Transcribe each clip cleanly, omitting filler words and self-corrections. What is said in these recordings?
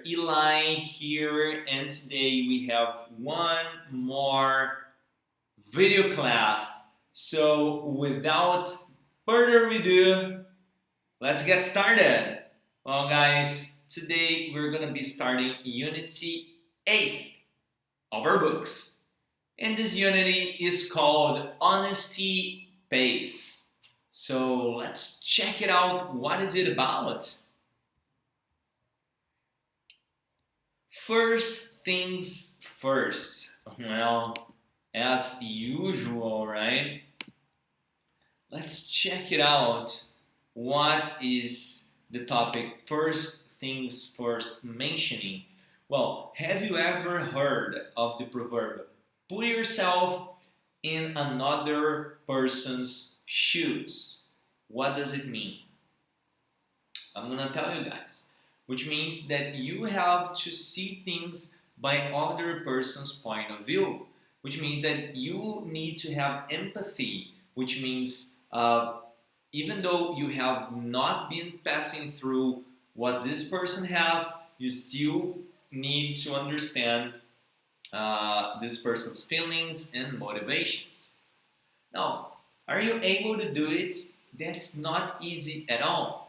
Eli here, and today we have one more video class. So without further ado, let's get started. Well guys, today we're going to be starting Unity 8 of our books. And this unity is called Honesty Base. So let's check it out. What is it about? First things first. Well, as usual, right? Let's check it out. What is the topic? First things first mentioning. Well, have you ever heard of the proverb, put yourself in another person's shoes? What does it mean? I'm gonna tell you guys. Which means that you have to see things by other person's point of view, which means that you need to have empathy, which means even though you have not been passing through what this person has, you still need to understand this person's feelings and motivations. Now, are you able to do it? That's not easy at all.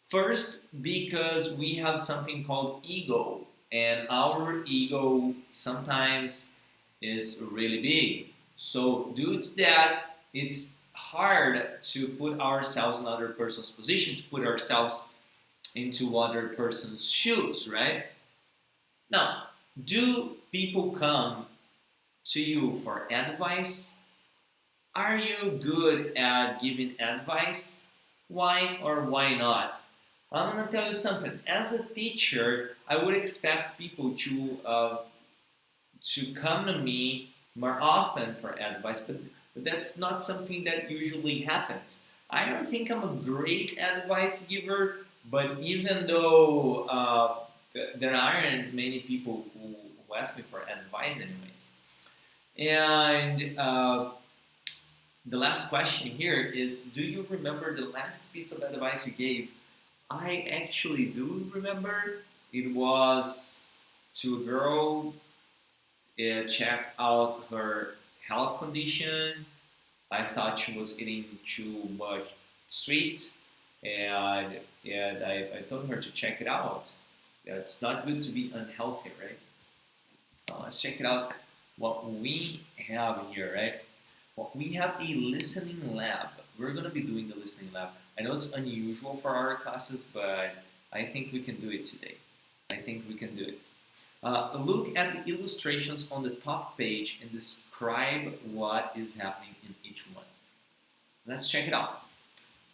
First, because we have something called ego, and our ego sometimes is really big. So due to that, it's hard to put ourselves in other person's position, to put ourselves into other person's shoes, right? Now, do people come to you for advice? Are you good at giving advice? Why or why not? I'm going to tell you something. As a teacher, I would expect people to come to me more often for advice, but that's not something that usually happens. I don't think I'm a great advice giver, but even though there aren't many people who ask me for advice anyways. And the last question here is, do you remember the last piece of advice you gave? I actually do remember. It was to a girl, check out her health condition. I thought she was eating too much sweet, and I told her to check it out. Yeah, it's not good to be unhealthy, right? Let's check it out. What we have here, right? Well, we have a listening lab. We're going to be doing the listening lab. I know it's unusual for our classes, but I think we can do it today. I think we can do it. Look at the illustrations on the top page and describe what is happening in each one. Let's check it out.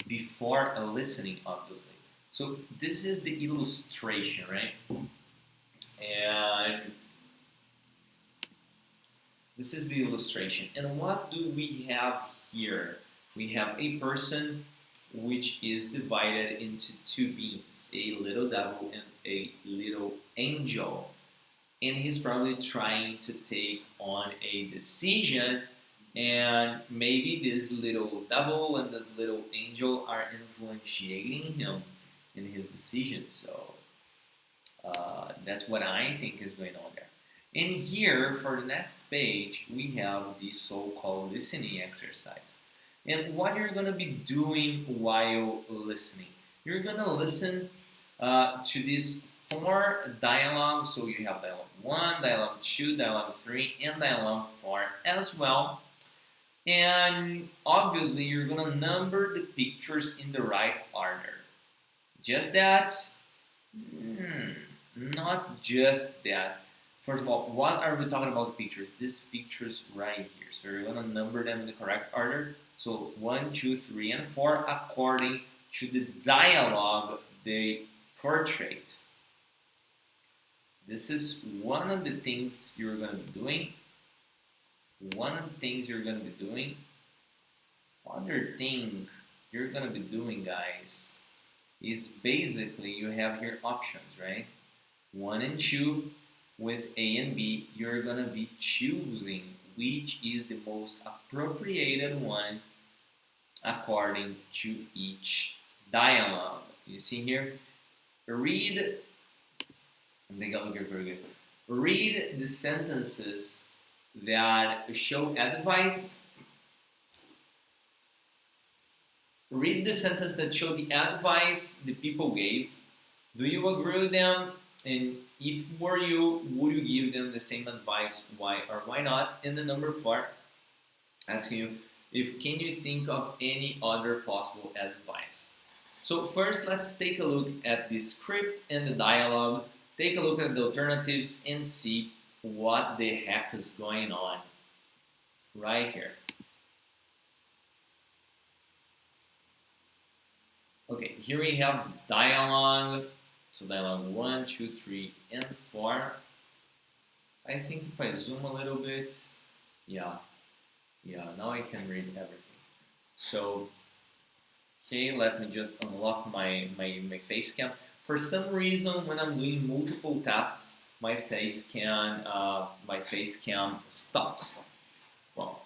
Before listening, obviously. So this is the illustration, right? And this is the illustration. And what do we have here? We have a person which is divided into two beings, a little devil and a little angel. And he's probably trying to take on a decision, and maybe this little devil and this little angel are influencing him in his decision. So that's what I think is going on there. And here, for the next page, we have the so-called listening exercise. And what you're going to be doing while listening. You're going to listen to these 4 dialogues. So you have dialogue 1, dialogue 2, dialogue 3, and dialogue 4 as well. And obviously, you're going to number the pictures in the right order. Just that? Not just that. First of all, what are we talking about pictures? These pictures right here. So you're going to number them in the correct order. So 1, 2, 3, and 4 according to the dialogue they portrayed. This is one of the things you're going to be doing. Other thing you're going to be doing, guys, is basically you have here options, right? 1 and 2 with A and B, you're going to be choosing which is the most appropriated one according to each dialogue. You see here, read Take a look here for you guys. Read the sentences that show advice. Read the sentence that show the advice the people gave. Do you agree with them? And if were you, would you give them the same advice? Why or why not? And the number 4, asking you if can you think of any other possible advice. So first, let's take a look at the script and the dialogue. Take a look at the alternatives and see what the heck is going on right here. Okay, here we have the dialogue. So dialogue 1, 2, 3, and 4. I think if I zoom a little bit, yeah, now I can read everything. So, okay, let me just unlock my face cam. For some reason, when I'm doing multiple tasks, my face cam stops. Well,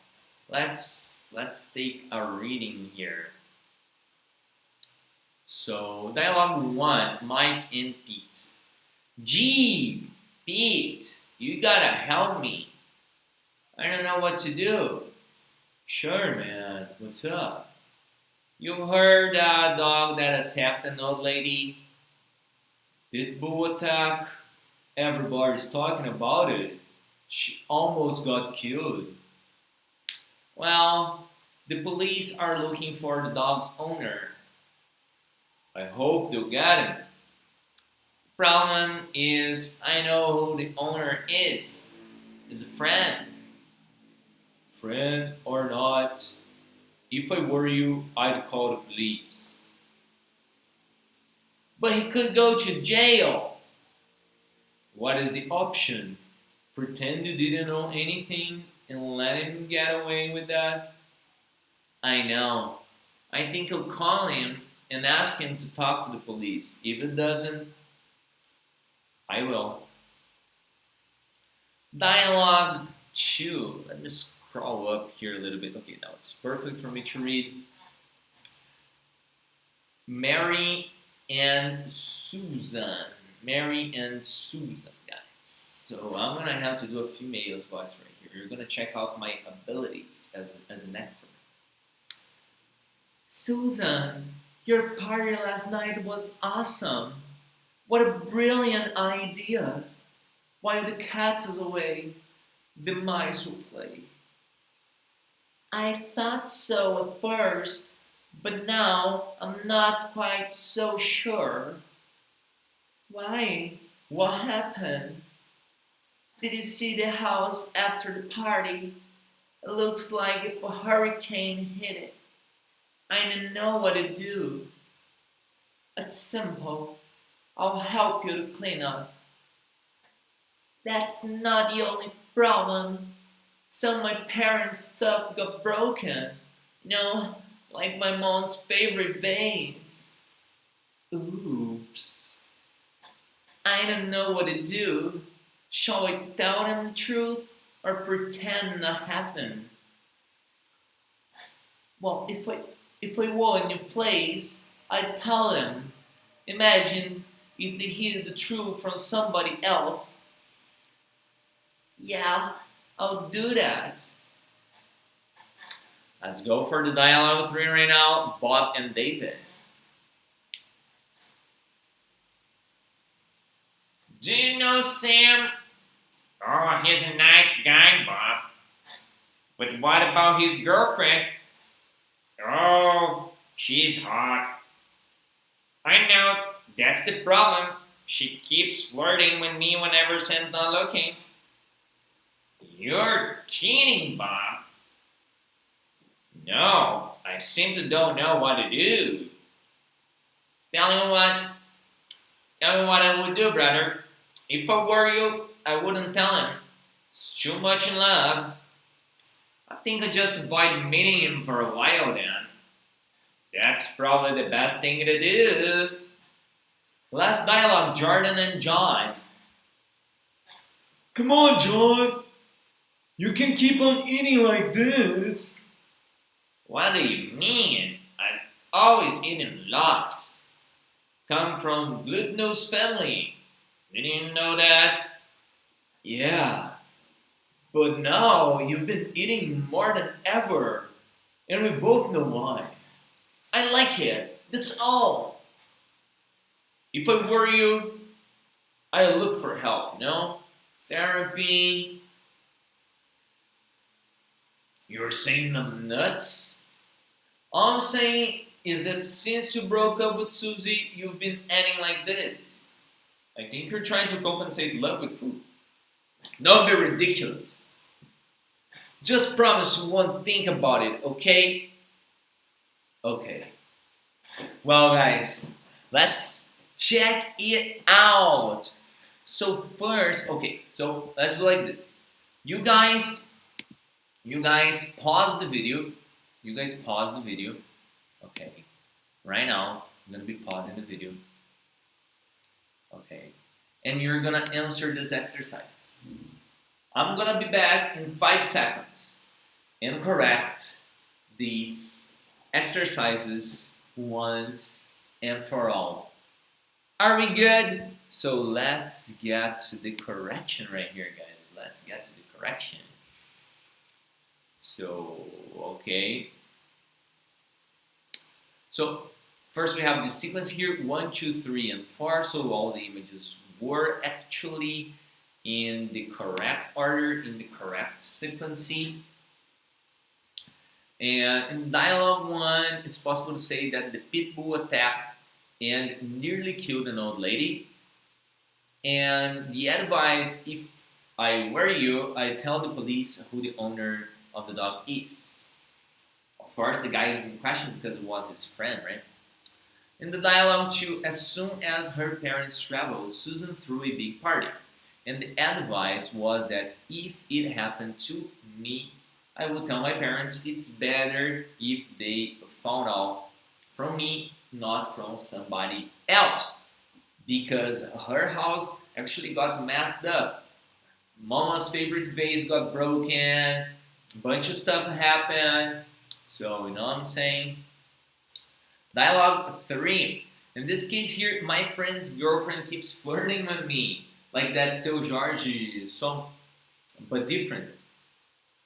let's take a reading here. So, dialogue 1, Mike and Pete. Gee, Pete, you gotta help me. I don't know what to do. Sure, man, what's up? You heard that dog that attacked an old lady? Pit bull attack? Everybody's talking about it. She almost got killed. Well, the police are looking for the dog's owner. I hope they'll get him. Problem is, I know who the owner is. He's a friend. Friend or not, if I were you, I'd call the police. But he could go to jail. What is the option? Pretend you didn't know anything and let him get away with that? I know. I think I'll call him and ask him to talk to the police. If it doesn't, I will. Dialogue 2. Let me scroll up here a little bit. Okay, now it's perfect for me to read. Mary and Susan. Mary and Susan, guys. So I'm gonna have to do a female's voice right here. You're gonna check out my abilities as an actor. Susan, your party last night was awesome. What a brilliant idea. While the cat is away, the mice will play. I thought so at first, but now I'm not quite so sure. Why? What happened? Did you see the house after the party? It looks like if a hurricane hit it. I don't know what to do. It's simple. I'll help you to clean up. That's not the only problem. Some of my parents' stuff got broken. You know, like my mom's favorite vase. Oops. I don't know what to do. Shall I tell them the truth or pretend not happened? Well, if I were in your place, I'd tell them. Imagine if they hear the truth from somebody else. Yeah, I'll do that. Let's go for the dialogue 3 right now, Bob and David. Do you know Sam? Oh, he's a nice guy, Bob. But what about his girlfriend? Oh, she's hot. I know, that's the problem. She keeps flirting with me whenever Sam's not looking. You're kidding, Bob. No, I simply don't know what to do. Tell me what I would do, brother. If I were you, I wouldn't tell him. It's too much in love. I think I'd just avoid meeting him for a while then. That's probably the best thing to do. Last dialogue, Jordan and John. Come on, John. You can keep on eating like this. What do you mean? I've always eaten lots. Come from glutinous family. You didn't know that? Yeah. But now you've been eating more than ever. And we both know why. I like it. That's all. If I were you, I look for help, you know? Therapy. You're saying I'm nuts? All I'm saying is that since you broke up with Susie, you've been acting like this. I think you're trying to compensate love with food. Don't be ridiculous. Just promise you won't think about it, okay? Okay. Well, guys, let's check it out. So first, okay, so let's do like this. You guys pause the video. You guys pause the video. Okay. Right now, I'm gonna be pausing the video. Okay. And you're gonna answer these exercises. I'm gonna be back in 5 seconds and correct these exercises once and for all. Are we good? So let's get to the correction right here, guys. Let's get to the correction. So, okay. So, first we have the sequence here, 1, 2, 3, and 4. So all the images were actually in the correct order, in the correct sequence. And in dialogue 1, it's possible to say that the pit bull attacked and nearly killed an old lady. And the advice, if I were you, I tell the police who the owner of the dog is. Of course, the guy is in question because it was his friend, right? In the dialogue 2, as soon as her parents traveled, Susan threw a big party. And the advice was that if it happened to me, I would tell my parents it's better if they found out from me, not from somebody else. Because her house actually got messed up. Mama's favorite vase got broken, a bunch of stuff happened. So, you know what I'm saying? Dialogue 3. In this case here, my friend's girlfriend keeps flirting with me. Like that Seu Jorge song, but different.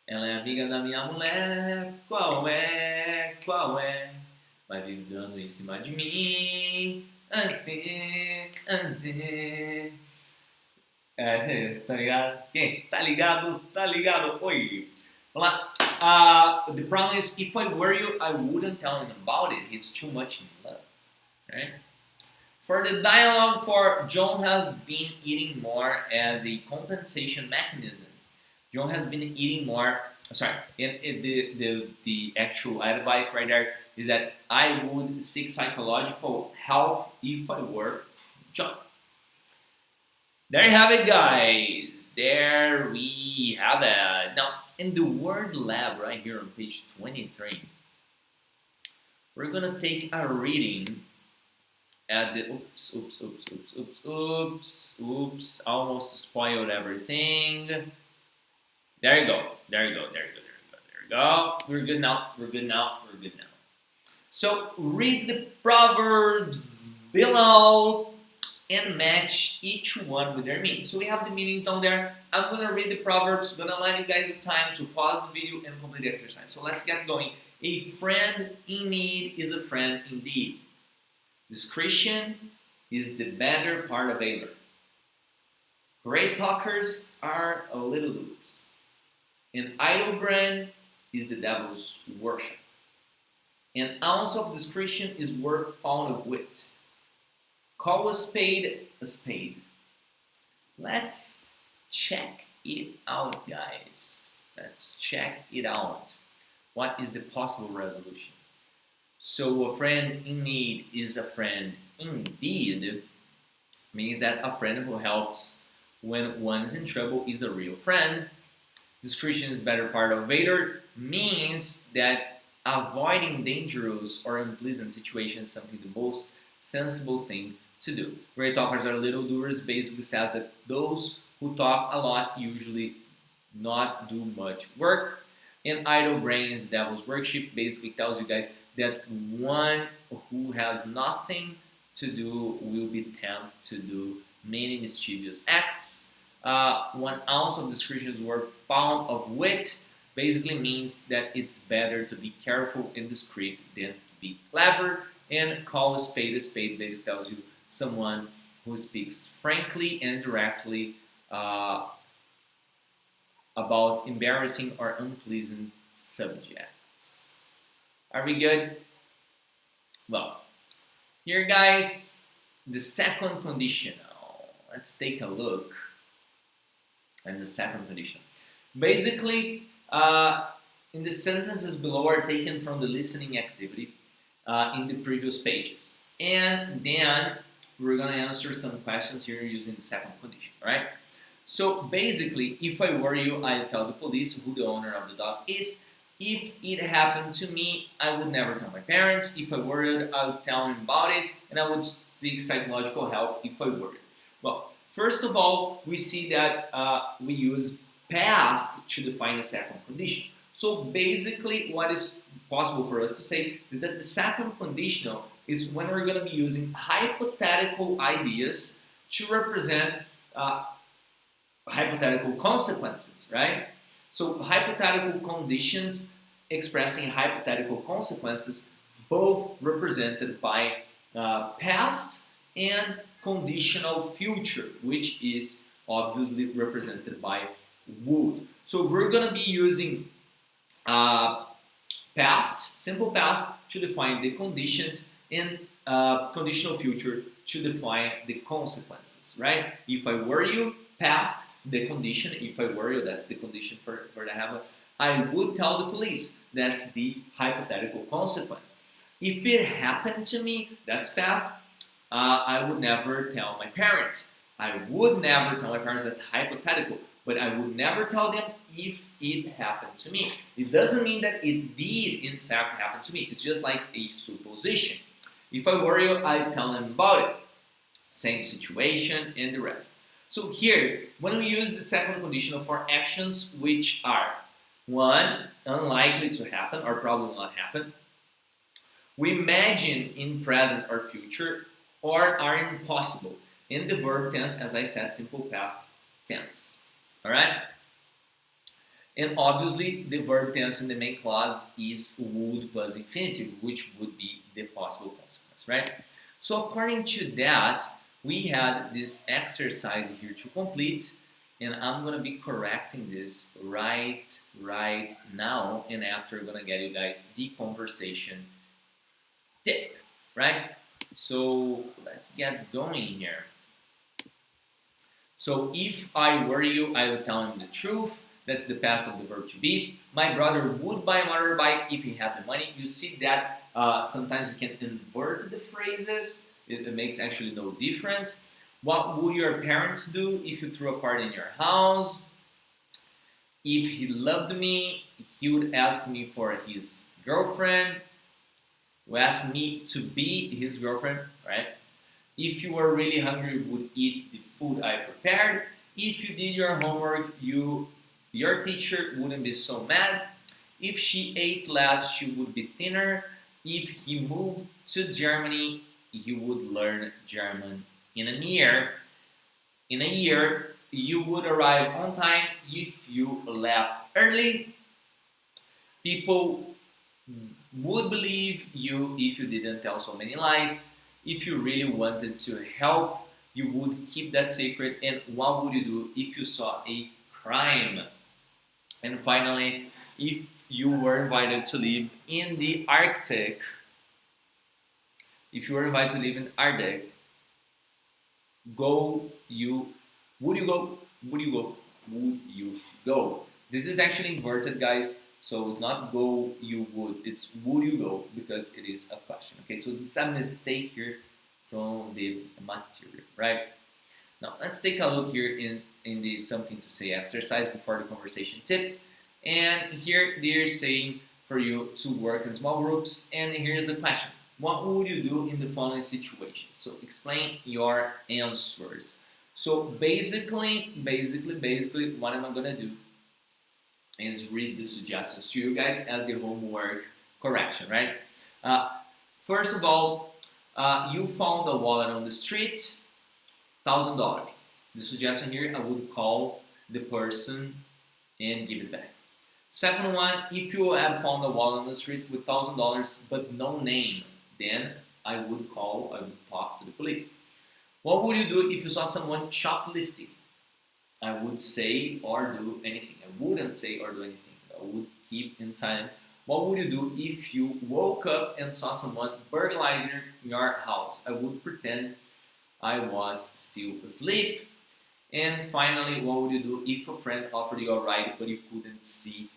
Ela é amiga da minha mulher, qual é, qual é? Vai vive dando em cima de mim, antes, antes. É, tá ligado? Quem? Tá ligado? Tá ligado? Oi! Vamos lá. The problem is, if I were you, I wouldn't tell him about it. He's too much in love. Right? For the dialogue for John has been eating more as a compensation mechanism. John has been eating more. Sorry, the actual advice right there is that I would seek psychological help if I were John. There you have it, guys. There we have it. Now, in the word lab right here on page 23, we're gonna take a reading at the oops, almost spoiled everything. There you go. We're good now. So read the proverbs below and match each one with their meaning. So we have the meanings down there. I'm gonna read the proverbs, gonna let you guys the time to pause the video and complete the exercise. So let's get going. A friend in need is a friend indeed. Discretion is the better part of valor. Great talkers are little doers. An idle brain is the devil's worship. An ounce of discretion is worth a pound of wit. Call a spade a spade. Let's check it out, guys. Let's check it out. What is the possible resolution? So a friend in need is a friend indeed. Means that a friend who helps when one's in trouble is a real friend. Discretion is better part of valor means that avoiding dangerous or unpleasant situations is something the most sensible thing to do. Great talkers are little doers basically says that those who talk a lot usually not do much work. And idle brain is the devil's worship basically tells you guys that one who has nothing to do will be tempted to do many mischievous acts. 1 ounce of discretion is worth a pound of wit. Basically means that it's better to be careful and discreet than to be clever. And call a spade basically tells you someone who speaks frankly and directly about embarrassing or unpleasant subjects. Are we good? Well, here guys, the second conditional. Let's take a look at the second conditional. Basically, in the sentences below are taken from the listening activity in the previous pages. And then we're going to answer some questions here using the second condition, right? So basically, if I were you, I'd tell the police who the owner of the dog is. If it happened to me, I would never tell my parents. If I worried, I would tell them about it, and I would seek psychological help if I worried. Well, first of all, we see that we use past to define the second condition. So basically, what is possible for us to say is that the second conditional is when we're going to be using hypothetical ideas to represent hypothetical consequences, right? So hypothetical conditions expressing hypothetical consequences, both represented by past and conditional future, which is obviously represented by would. So we're going to be using past, simple past, to define the conditions, and conditional future to define the consequences, right? If I were you, past, the condition. If I were you, that's the condition for the habit. I would tell the police. That's the hypothetical consequence. If it happened to me, that's past. I would never tell my parents. I would never tell my parents. That's hypothetical. But I would never tell them if it happened to me. It doesn't mean that it did, in fact, happen to me. It's just like a supposition. If I were you, I'd tell them about it. Same situation and the rest. So here, when we use the second conditional for actions which are 1, unlikely to happen or probably will not happen, we imagine in present or future, or are impossible. In the verb tense, as I said, simple past tense. Alright? And obviously, the verb tense in the main clause is would plus infinitive, which would be the possible consequence, right? So according to that, we had this exercise here to complete, and I'm going to be correcting this right now, and after I'm going to get you guys the conversation tip, right? So let's get going here. So if I were you, I would tell him the truth. That's the past of the verb to be. My brother would buy a motorbike if he had the money. You see that sometimes we can invert the phrases. It makes actually no difference. What would your parents do if you threw a party in your house? If he loved me, he would ask me for his girlfriend. He would ask me to be his girlfriend, right? If you were really hungry, you would eat the food I prepared. If you did your homework, your teacher wouldn't be so mad. If she ate less, she would be thinner. If he moved to Germany, you would learn German in a year. In a year, you would arrive on time. If you left early, people would believe you if you didn't tell so many lies. If you really wanted to help, you would keep that secret. And what would you do if you saw a crime? And finally, if you were invited to live in the Arctic, would you go? This is actually inverted, guys. So it's not go, you would. It's would you go, because it is a question. Okay, so it's a mistake here from the material, right? Now let's take a look here in the something to say exercise before the conversation tips. And here they're saying for you to work in small groups. And here's the question. What would you do in the following situations? So explain your answers. So basically, what am I gonna do is read the suggestions to you guys as the homework correction, right? First of all, you found a wallet on the street. $1,000. The suggestion here, I would call the person and give it back. Second one, if you have found a wallet on the street with $1,000 but no name, then I would talk to the police. What would you do if you saw someone shoplifting? I would say or do anything. I wouldn't say or do anything. I would keep inside. What would you do if you woke up and saw someone burglarizing your house? I would pretend I was still asleep. And finally, what would you do if a friend offered you a ride but you couldn't see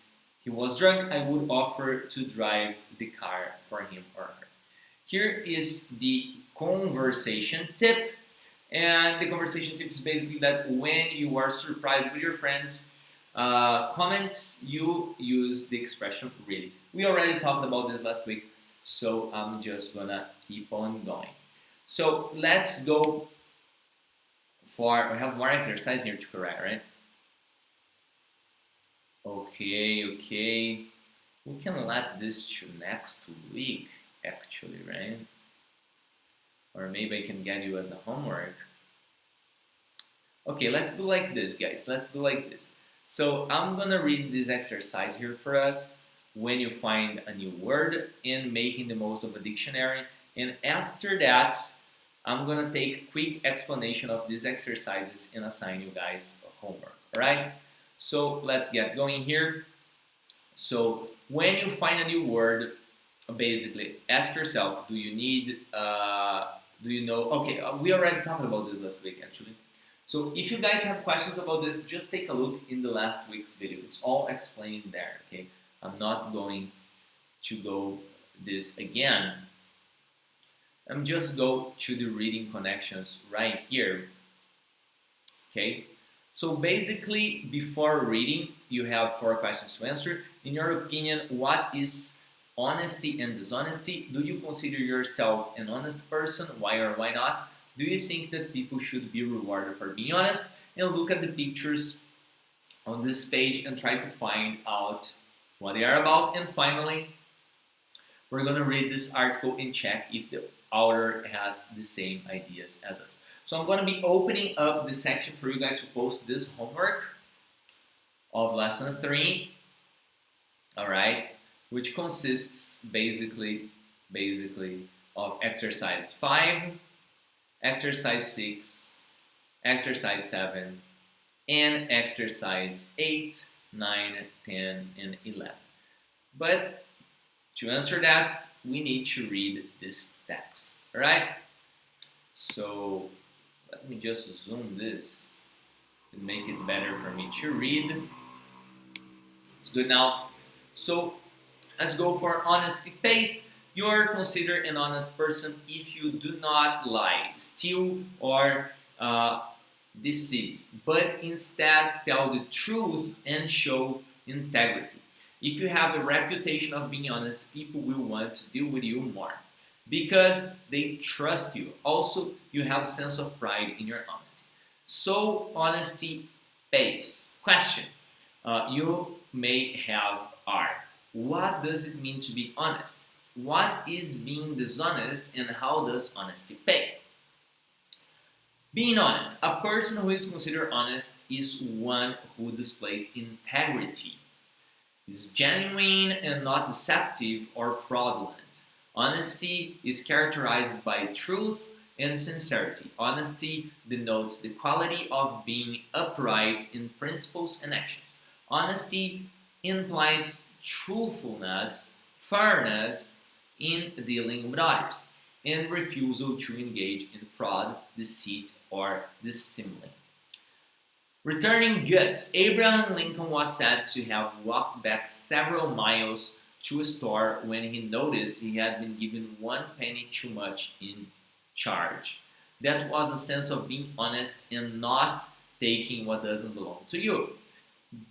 he was drunk? I would offer to drive the car for him or her. Here is the conversation tip. And the conversation tip is basically that when you are surprised with your friends' comments, you use the expression really. We already talked about this last week, so I'm just gonna keep on going. So let's go for, we have more exercise here to correct, right? Okay. We can let this to next week, actually, right? Or maybe I can get you as a homework. Okay, let's do like this, guys. Let's do like this. So I'm gonna read this exercise here for us when you find a new word and making the most of a dictionary. And after that, I'm gonna take a quick explanation of these exercises and assign you guys a homework, all right? So let's get going here. So when you find a new word, basically ask yourself, do you need, do you know, okay, we already talked about this last week actually. So if you guys have questions about this, just take a look in the last week's video. It's all explained there, okay? I'm not going to go this again. I'm just go to the reading connections right here, okay? So basically, before reading, you have 4 questions to answer. In your opinion, what is honesty and dishonesty? Do you consider yourself an honest person? Why or why not? Do you think that people should be rewarded for being honest? And look at the pictures on this page and try to find out what they are about. And finally, we're going to read this article and check if the author has the same ideas as us. So I'm going to be opening up the section for you guys to post this homework of lesson 3, all right, which consists basically of exercise 5, exercise 6, exercise 7, and exercise 8, 9, 10, and 11. But to answer that, we need to read this text, all right? So let me just zoom this and make it better for me to read. It's good now. So let's go for honesty pace. You are considered an honest person if you do not lie, steal, or deceive, but instead tell the truth and show integrity. If you have a reputation of being honest, people will want to deal with you more because they trust you. Also, you have a sense of pride in your honesty. So, honesty pays. Question you may have are: what does it mean to be honest? What is being dishonest, and how does honesty pay? Being honest. A person who is considered honest is one who displays integrity, is genuine and not deceptive or fraudulent. Honesty is characterized by truth and sincerity. Honesty denotes the quality of being upright in principles and actions. Honesty implies truthfulness, fairness in dealing with others, and refusal to engage in fraud, deceit, or dissembling. Returning goods. Abraham Lincoln was said to have walked back several miles to a store when he noticed he had been given 1 penny too much in charge. That was a sense of being honest and not taking what doesn't belong to you.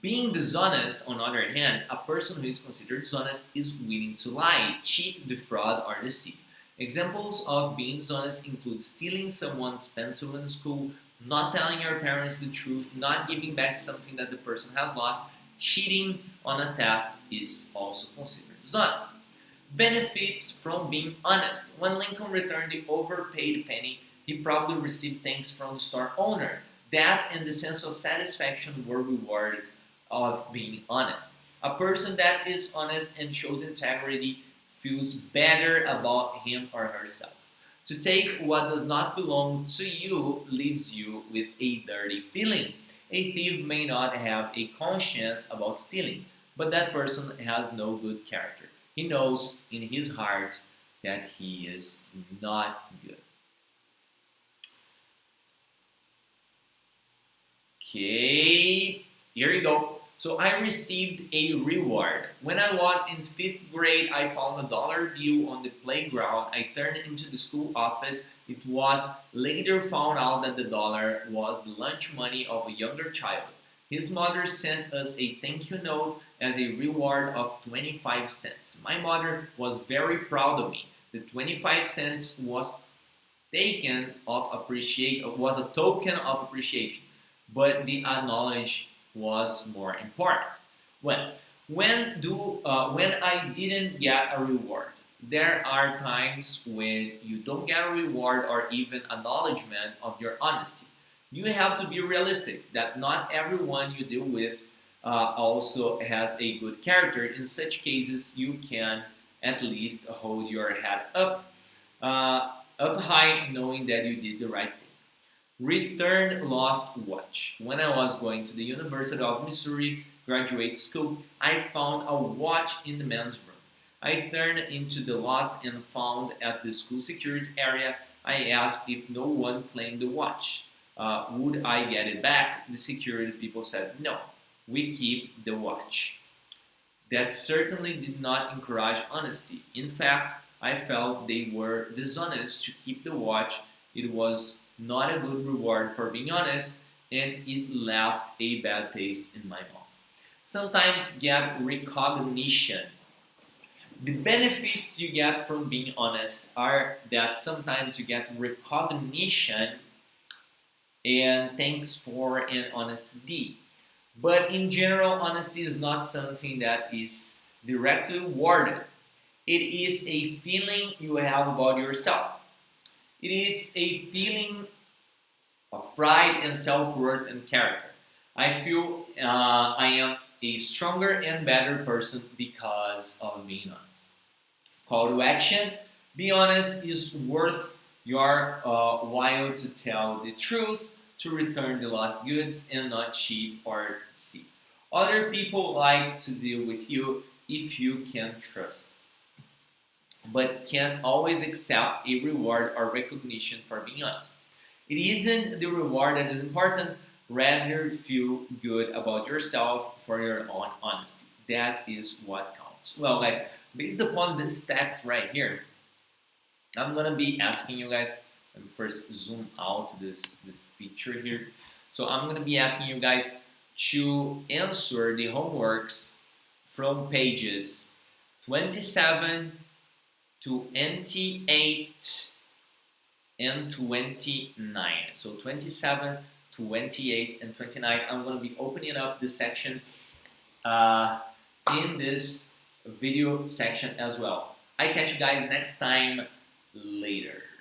Being dishonest, on the other hand, a person who is considered dishonest is willing to lie, cheat, defraud, or deceive. Examples of being dishonest include stealing someone's pencil in school, not telling your parents the truth, not giving back something that the person has lost, cheating on a test is also considered dishonest. Benefits from being honest. When Lincoln returned the overpaid penny, he probably received thanks from the store owner. That and the sense of satisfaction were rewarded of being honest. A person that is honest and shows integrity feels better about him or herself. To take what does not belong to you leaves you with a dirty feeling. A thief may not have a conscience about stealing, but that person has no good character. He knows in his heart that he is not good. Okay, here you go. So I received a reward. When I was in 5th grade, I found a dollar bill on the playground. I turned it into the school office. It was later found out that the dollar was the lunch money of a younger child. His mother sent us a thank you note as a reward of 25 cents. My mother was very proud of me. The 25 cents was was a token of appreciation, but the acknowledge was more important. Well, when I didn't get a reward, there are times when you don't get a reward or even acknowledgement of your honesty. You have to be realistic that not everyone you deal with also has a good character. In such cases, you can at least hold your head up high, knowing that you did the right thing. Returned lost watch. When I was going to the University of Missouri graduate school, I found a watch in the men's room. I turned into the lost and found at the school security area. I asked if no one claimed the watch. Would I get it back? The security people said, no, we keep the watch. That certainly did not encourage honesty. In fact, I felt they were dishonest to keep the watch. It was not a good reward for being honest, and it left a bad taste in my mouth. Sometimes get recognition. The benefits you get from being honest are that sometimes you get recognition and thanks for an honest deed. But in general, honesty is not something that is directly rewarded. It is a feeling you have about yourself. It is a feeling of pride and self-worth and character. I feel I am a stronger and better person because of being honest. Call to action. Be honest is worth your while to tell the truth, to return the lost goods and not cheat or deceive. Other people like to deal with you if you can trust, but can't always accept a reward or recognition for being honest. It isn't the reward that is important, rather feel good about yourself for your own honesty. That is what counts. Well guys, based upon this text right here, I'm gonna be asking you guys, let me first zoom out this picture here. So I'm gonna be asking you guys to answer the homeworks from pages 27 to 28 and 29. So 27, 28, and 29. I'm going to be opening up this section in this video section as well. I catch you guys next time later.